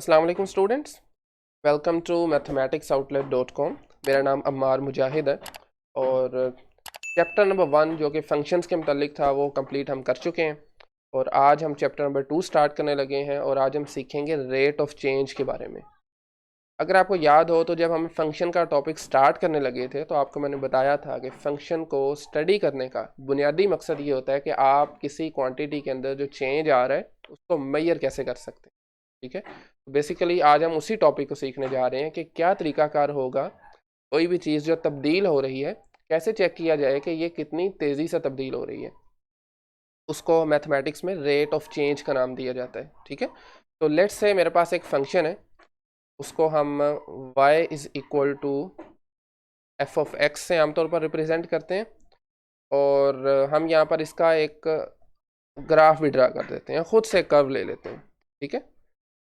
अस्सलाम वालेकुम students, welcome to mathematicsoutlet.com। मेरा नाम अम्मार मुजाहिद है और चैप्टर नंबर 1 जो कि फंक्शंस के मतलब था वो कंप्लीट हम कर चुके हैं और आज हम चैप्टर नंबर 2 स्टार्ट करने लगे हैं और आज हम सीखेंगे रेट ऑफ चेंज के बारे में। अगर आपको याद हो तो जब हम फंक्शन का टॉपिक स्टार्ट करने लगे थे तो आपको मैंने बताया था कि फ़ंक्शन को स्टडी करने का बुनियादी मकसद ये होता है कि आप किसी क्वांटिटी के अंदर जो चेंज आ रहा है उसको मेजर कैसे कर सकते हैं। ठीक है, तो बेसिकली आज हम उसी टॉपिक को सीखने जा रहे हैं कि क्या तरीकाकार होगा कोई भी चीज़ जो तब्दील हो रही है कैसे चेक किया जाए कि ये कितनी तेज़ी से तब्दील हो रही है। उसको मैथमेटिक्स में रेट ऑफ चेंज का नाम दिया जाता है। ठीक है, तो लेट्स से मेरे पास एक फंक्शन है, उसको हम y is equal to F of X से आमतौर पर रिप्रेजेंट करते हैं और हम यहाँ पर इसका एक ग्राफ भी ड्रा कर देते हैं, खुद से कर्व ले लेते हैं। ठीक है,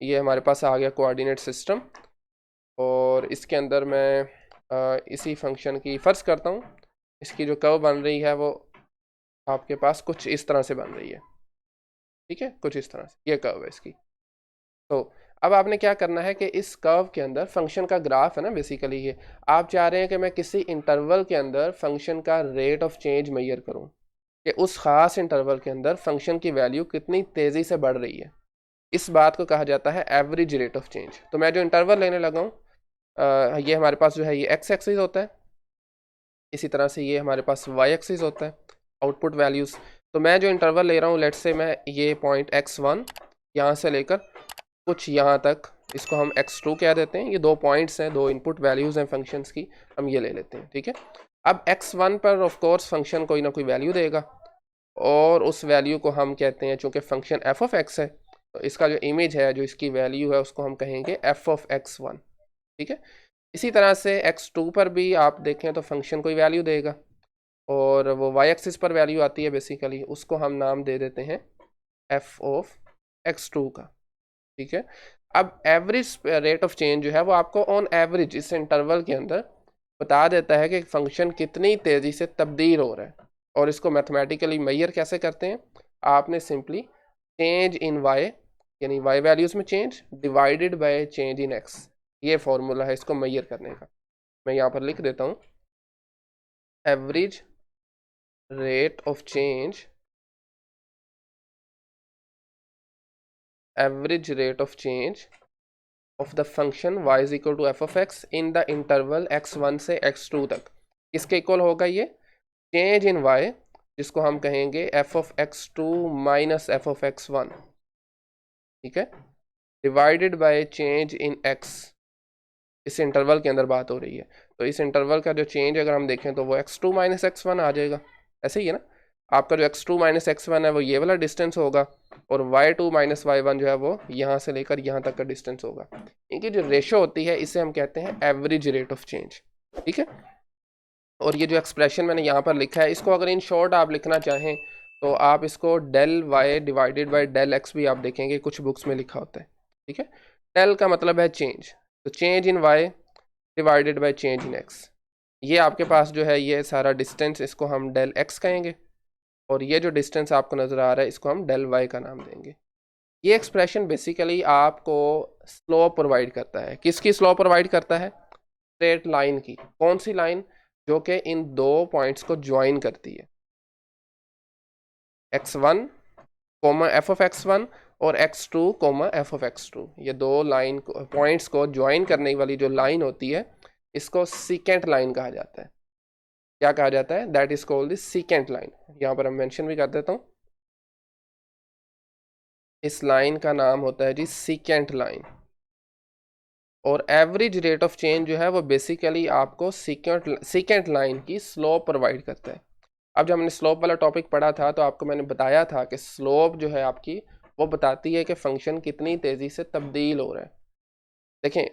ये हमारे पास आ गया कोऑर्डिनेट सिस्टम और इसके अंदर मैं इसी फंक्शन की फ़र्ज़ करता हूँ इसकी जो कर्व बन रही है वो आपके पास कुछ इस तरह से बन रही है। ठीक है, कुछ इस तरह से ये कर्व है इसकी। तो अब आपने क्या करना है कि इस कर्व के अंदर फंक्शन का ग्राफ है ना, बेसिकली ये आप चाह रहे हैं कि मैं किसी इंटरवल के अंदर फंक्शन का रेट ऑफ चेंज मेजर करूँ कि उस ख़ास इंटरवल के अंदर फंक्शन की वैल्यू कितनी तेज़ी से बढ़ रही है। इस बात को कहा जाता है एवरेज रेट ऑफ चेंज। तो मैं जो इंटरवल लेने लगा हूँ ये हमारे पास जो है ये एक्स एक्सिस होता है, इसी तरह से ये हमारे पास वाई एक्सिस होता है आउटपुट वैल्यूज़। तो मैं जो इंटरवल ले रहा हूँ लेट्स से मैं ये पॉइंट x1 यहाँ से लेकर कुछ यहाँ तक, इसको हम x2 कह देते हैं। ये दो पॉइंट्स हैं, दो इनपुट वैल्यूज़ हैं फंक्शंस की, हम ये ले लेते हैं। ठीक है, अब x1 पर ऑफ कोर्स फंक्शन कोई ना कोई वैल्यू देगा और उस वैल्यू को हम कहते हैं, चूँकि फंक्शन f ऑफ x है तो इसका जो इमेज है, जो इसकी वैल्यू है, उसको हम कहेंगे f ऑफ x1। ठीक है, इसी तरह से x2 पर भी आप देखें तो फंक्शन कोई वैल्यू देगा और वो y एक्सिस पर वैल्यू आती है बेसिकली, उसको हम नाम दे देते हैं f ऑफ x2 का। ठीक है, अब एवरेज रेट ऑफ चेंज जो है वो आपको ऑन एवरेज इस इंटरवल के अंदर बता देता है कि फंक्शन कितनी तेज़ी से तब्दील हो रहा है। और इसको मैथमेटिकली मेजर कैसे करते हैं, आपने सिंपली चेंज इन y यानी y वैल्यूज़ में change divided by change in x, ये फॉर्मूला है इसको मेजर करने का। मैं यहाँ पर लिख देता हूँ average rate of change, average rate of change of the function y is equal to F of X in the interval x1 से x2 तक। इसके इक्वल होगा ये चेंज इन y, जिसको हम कहेंगे F of x2 minus F of x1। ठीक है, divided by change in x, इस इंटरवल के अंदर बात हो रही है। तो इस इंटरवल का जो चेंज अगर हम देखें तो वो x2 माइनस x1 आ जाएगा। ऐसे ही है ना, आपका जो x2 माइनस x1 है वो ये वाला डिस्टेंस होगा और y2 माइनस y1 जो है वो यहाँ से लेकर यहाँ तक का डिस्टेंस होगा। इनकी जो रेशो होती है इसे हम कहते हैं एवरेज रेट ऑफ चेंज। ठीक है, और ये जो एक्सप्रेशन मैंने यहाँ पर लिखा है इसको अगर इन शॉर्ट आप लिखना चाहें तो आप इसको del Y divided by del X भी आप देखेंगे कुछ बुक्स में लिखा होता है। ठीक है, डेल का मतलब है चेंज, तो change in Y divided by change in X. ये आपके पास जो है ये सारा डिस्टेंस, इसको हम डेल एक्स कहेंगे और ये जो डिस्टेंस आपको नज़र आ रहा है इसको हम डेल वाई का नाम देंगे। ये एक्सप्रेशन बेसिकली आपको स्लोप प्रोवाइड करता है। किसकी स्लोप प्रोवाइड करता है? स्ट्रेट लाइन की। कौन सी लाइन? जो कि इन दो पॉइंट्स को ज्वाइन करती है, x1 coma F of x1 और x2 coma F of x2। ये दो लाइन पॉइंट्स को ज्वाइन करने वाली जो लाइन होती है इसको सीकेंट लाइन कहा जाता है। क्या कहा जाता है? That is called the secant line. यहाँ पर हम मेंशन भी कर देता हूँ, इस लाइन का नाम होता है जी सीकेंट लाइन। और एवरेज रेट ऑफ चेंज जो है वो बेसिकली आपको सीकेंट लाइन की स्लोप प्रोवाइड करता है। अब जब हमने स्लोप वाला टॉपिक पढ़ा था तो आपको मैंने बताया था कि स्लोप जो है आपकी वो बताती है कि फंक्शन कितनी तेज़ी से तब्दील हो रहा है। देखें,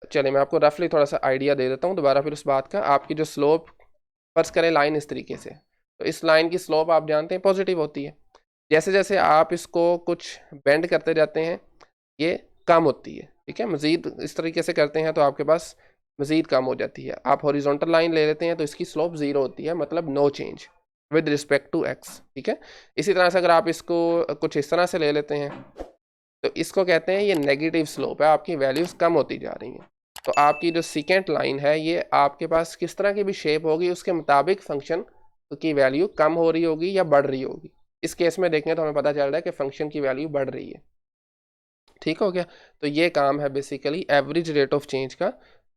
चलिए मैं आपको रफली थोड़ा सा आइडिया दे देता हूँ दोबारा फिर उस बात का। आपकी जो स्लोप फर्ज करें लाइन इस तरीके से, तो इस लाइन की स्लोप आप जानते हैं पॉजिटिव होती है। जैसे जैसे आप इसको कुछ बेंड करते जाते हैं ये कम होती है। ठीक है, मज़ीद इस तरीके से करते हैं तो आपके पास मज़ीद कम हो जाती है। आप हॉरिजॉन्टल लाइन ले लेते हैं तो इसकी स्लोप ज़ीरो होती है, मतलब no change with respect to X. ठीक है, इसी तरह से अगर आप इसको कुछ इस तरह से ले लेते हैं तो इसको कहते हैं ये नेगेटिव स्लोप है, आपकी वैल्यूज़ कम होती जा रही हैं। तो आपकी जो सेकेंड लाइन है ये आपके पास किस तरह की भी शेप होगी उसके मुताबिक फंक्शन की वैल्यू कम हो रही होगी या बढ़ रही होगी। इस केस में देखें तो हमें पता चल रहा है कि फंक्शन की वैल्यू बढ़ रही है। ठीक हो गया। तो ये काम है basically average rate of change का।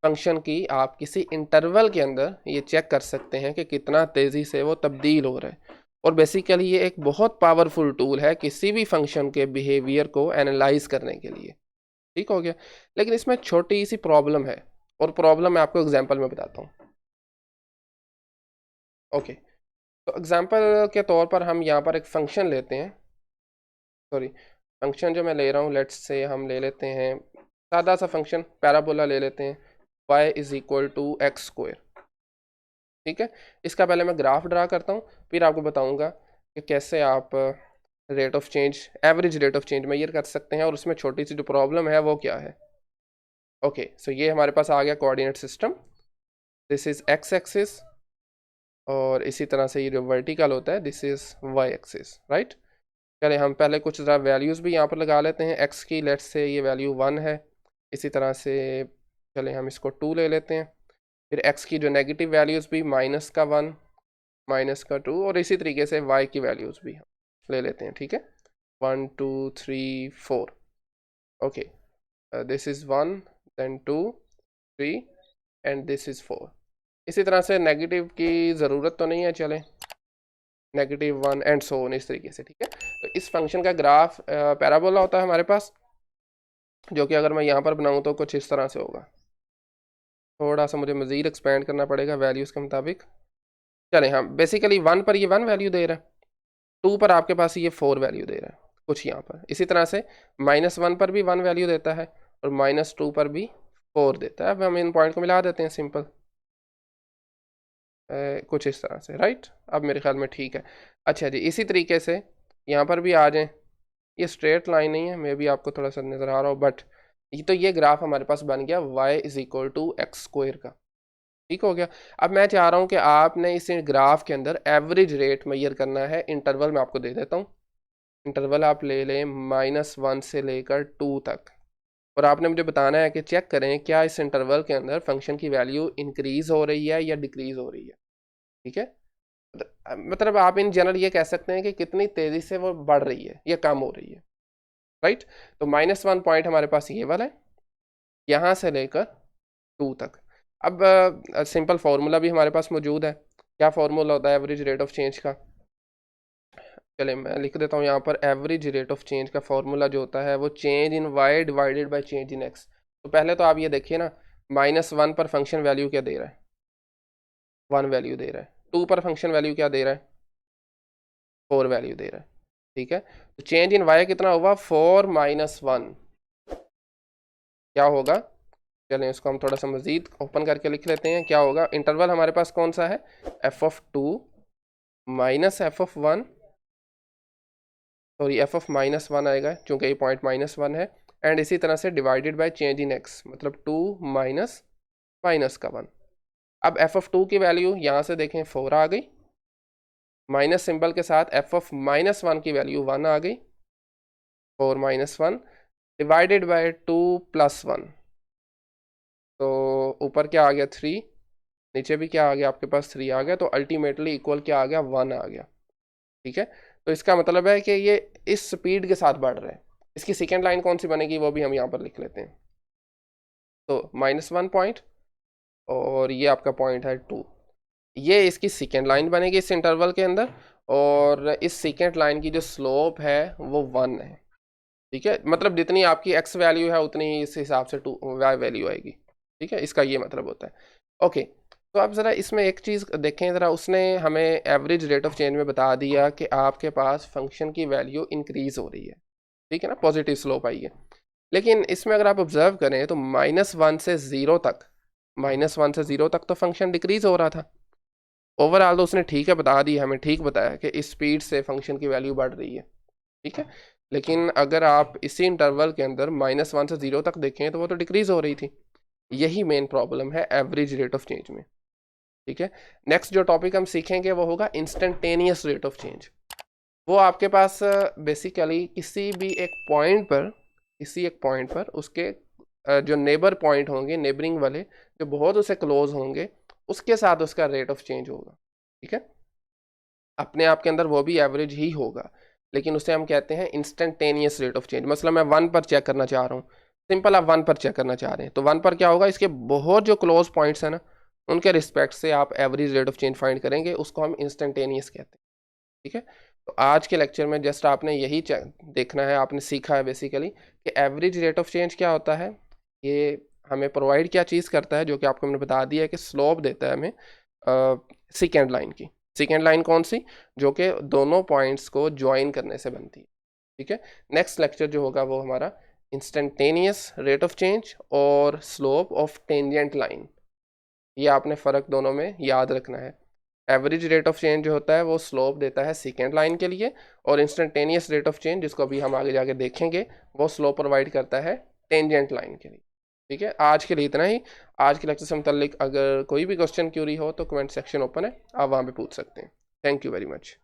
फंक्शन की आप किसी इंटरवल के अंदर ये चेक कर सकते हैं कि कितना तेज़ी से वो तब्दील हो रहा है। और बेसिकली ये एक बहुत पावरफुल टूल है किसी भी फंक्शन के बिहेवियर को एनालाइज करने के लिए। ठीक हो गया। लेकिन इसमें छोटी सी प्रॉब्लम है, और प्रॉब्लम मैं आपको एग्जांपल में बताता हूँ। ओके, तो एग्जांपल के तौर पर हम यहाँ पर एक फंक्शन लेते हैं। सॉरी, फंक्शन जो मैं ले रहा हूँ, लेट्स से हम ले लेते हैं सादा सा फंक्शन, पैराबोला ले लेते हैं, y is equal to X square. ठीक है, इसका पहले मैं ग्राफ ड्रा करता हूँ, फिर आपको बताऊँगा कि कैसे आप rate of change, average rate of change measure कर सकते हैं, और उसमें छोटी सी जो प्रॉब्लम है वो क्या है। ओके, सो ये हमारे पास आ गया coordinate system. This is x axis, और इसी तरह से ये जो वर्टिकल होता है this is why axis, right. चले हम पहले कुछ ज़रा वैल्यूज़ भी यहाँ पर लगा लेते हैं एक्स की। लेट्स से ये वैल्यू 1 है, इसी तरह से चले हम इसको 2 ले लेते हैं। फिर एक्स की जो नेगेटिव वैल्यूज़ भी माइनस का 1, माइनस का 2, और इसी तरीके से वाई की वैल्यूज़ भी हम ले लेते हैं। ठीक है, 1 2 3 4। Okay, this is 1, then 2 3, and this is 4। इसी तरह से नेगेटिव की ज़रूरत तो नहीं है, चले -1 एंड सो ऑन, इस तरीके से। ठीक है, तो इस फंक्शन का ग्राफ पैराबोला होता है हमारे पास, जो कि अगर मैं यहाँ पर बनाऊँ तो कुछ इस तरह से होगा। थोड़ा सा मुझे मज़ीद एक्सपेंड करना पड़ेगा वैल्यूज़ के मुताबिक। चले हाँ, बेसिकली 1 पर ये 1 वैल्यू दे रहा है, 2 पर आपके पास ये 4 वैल्यू दे रहा है कुछ यहाँ पर। इसी तरह से -1 पर भी 1 वैल्यू देता है, और -2 पर भी 4 देता है। अब हम इन पॉइंट को मिला देते हैं सिंपल, कुछ इस तरह से, राइट। अब मेरे ख्याल में ठीक है। अच्छा जी, इसी तरीके से यहाँ पर भी आ जाएं। ये स्ट्रेट लाइन नहीं है, मे भी आपको थोड़ा सा नज़र आ रहा हो, बट तो ये ग्राफ हमारे पास बन गया y is equal to X square का। ठीक हो गया। अब मैं चाह रहा हूँ कि आपने इस ग्राफ के अंदर एवरेज रेट मेजर करना है। इंटरवल मैं आपको दे देता हूँ, इंटरवल आप ले लें -1 से लेकर 2 तक, और आपने मुझे बताना है कि चेक करें क्या इस इंटरवल के अंदर फंक्शन की वैल्यू इंक्रीज़ हो रही है या डिक्रीज़ हो रही है। ठीक है, मतलब आप इन जनरल ये कह सकते हैं कि कितनी तेज़ी से वो बढ़ रही है या कम हो रही है, राइट। तो -1 पॉइंट हमारे पास ये वाला है, यहाँ से लेकर 2 तक। अब सिंपल फार्मूला भी हमारे पास मौजूद है। क्या फार्मूला होता है एवरेज रेट ऑफ चेंज का? चले मैं लिख देता हूँ यहाँ पर। एवरेज रेट ऑफ चेंज का फार्मूला जो होता है वो change in y divided by change in x। तो पहले तो आप ये देखिए ना, -1 पर फंक्शन वैल्यू क्या दे रहा है, 1 वैल्यू दे रहा है। 2 पर फंक्शन वैल्यू क्या दे रहा है, 4 वैल्यू दे रहा है। ठीक है, तो चेंज इन y कितना होगा, 4 - 1 क्या होगा। चलें इसको हम थोड़ा सा मज़ीद ओपन करके लिख लेते हैं। क्या होगा, इंटरवल हमारे पास कौन सा है, f(2) minus f(1), sorry f(-1) आएगा चूँकि ये पॉइंट -1 है, एंड इसी तरह से divided by change in x, मतलब 2 माइनस माइनस का 1। अब f(2) की वैल्यू यहाँ से देखें 4 आ गई, माइनस सिंबल के साथ f(-1) की वैल्यू 1 आ गई, 4 - 1 डिवाइडेड बाय 2 + 1, तो ऊपर क्या आ गया 3, नीचे भी क्या आ गया आपके पास 3 आ गया, तो अल्टीमेटली इक्वल क्या आ गया, 1 आ गया। ठीक है, तो इसका मतलब है कि ये इस स्पीड के साथ बढ़ रहा है। इसकी सेकेंड लाइन कौन सी बनेगी वो भी हम यहाँ पर लिख लेते हैं। तो -1 पॉइंट, और ये आपका पॉइंट है 2, ये इसकी सेकेंड लाइन बनेगी इस इंटरवल के अंदर, और इस सेकेंड लाइन की जो स्लोप है वो 1 है। ठीक है, मतलब जितनी आपकी x वैल्यू है उतनी ही इस हिसाब से 2 y वैल्यू आएगी। ठीक है, इसका ये मतलब होता है। ओके, तो आप ज़रा इसमें एक चीज़ देखें ज़रा, उसने हमें एवरेज रेट ऑफ चेंज में बता दिया कि आपके पास फंक्शन की वैल्यू इंक्रीज़ हो रही है। ठीक है ना, पॉजिटिव स्लोप आई है। लेकिन इसमें अगर आप ऑब्जर्व करें तो -1 से 0 तक, -1 से 0 तक तो फंक्शन डिक्रीज़ हो रहा था। ओवरऑल तो उसने ठीक है बता दी, हमें ठीक बताया कि इस स्पीड से फंक्शन की वैल्यू बढ़ रही है। ठीक है, लेकिन अगर आप इसी इंटरवल के अंदर -1 से 0 तक देखें तो वो तो डिक्रीज़ हो रही थी। यही मेन प्रॉब्लम है एवरेज रेट ऑफ चेंज में। ठीक है, नेक्स्ट जो टॉपिक हम सीखेंगे वो होगा इंस्टेंटेनियस रेट ऑफ चेंज। वो आपके पास बेसिकली किसी भी एक पॉइंट पर किसी एक पॉइंट पर उसके जो नेबर पॉइंट होंगे, नेबरिंग वाले जो बहुत उससे क्लोज होंगे, उसके साथ उसका रेट ऑफ चेंज होगा। ठीक है, अपने आप के अंदर वो भी एवरेज ही होगा, लेकिन उसे हम कहते हैं इंस्टेंटेनियस रेट ऑफ चेंज। मतलब मैं 1 पर चेक करना चाह रहा हूँ, सिंपल आप 1 पर चेक करना चाह रहे हैं, तो 1 पर क्या होगा, इसके बहुत जो क्लोज पॉइंट्स हैं ना, उनके रिस्पेक्ट से आप average rate of change find करेंगे, उसको हम इंस्टेंटेनियस कहते हैं। ठीक है, तो आज के लेक्चर में जस्ट आपने यही देखना है, आपने सीखा है बेसिकली कि एवरेज रेट ऑफ चेंज क्या होता है, ये हमें प्रोवाइड क्या चीज़ करता है, जो कि आपको मैंने बता दिया है कि स्लोप देता है हमें सेकेंड लाइन की। सेकेंड लाइन कौन सी, जो कि दोनों पॉइंट्स को ज्वाइन करने से बनती है। ठीक है, नेक्स्ट लेक्चर जो होगा वो हमारा इंस्टेंटेनियस रेट ऑफ चेंज और स्लोप ऑफ टेंजेंट लाइन। ये आपने फ़र्क दोनों में याद रखना है। एवरेज रेट ऑफ चेंज जो होता है वो स्लोप देता है सेकेंड लाइन के लिए, और इंस्टेंटेनियस रेट ऑफ चेंज, जिसको अभी हम आगे जाके देखेंगे, वो स्लोप प्रोवाइड करता है टेंजेंट लाइन के लिए। ठीक है, आज के लिए इतना ही। आज के लेक्चर से मुताल्लिक अगर कोई भी क्वेश्चन क्यूरी हो तो कमेंट सेक्शन ओपन है, आप वहाँ पे पूछ सकते हैं। Thank you very much.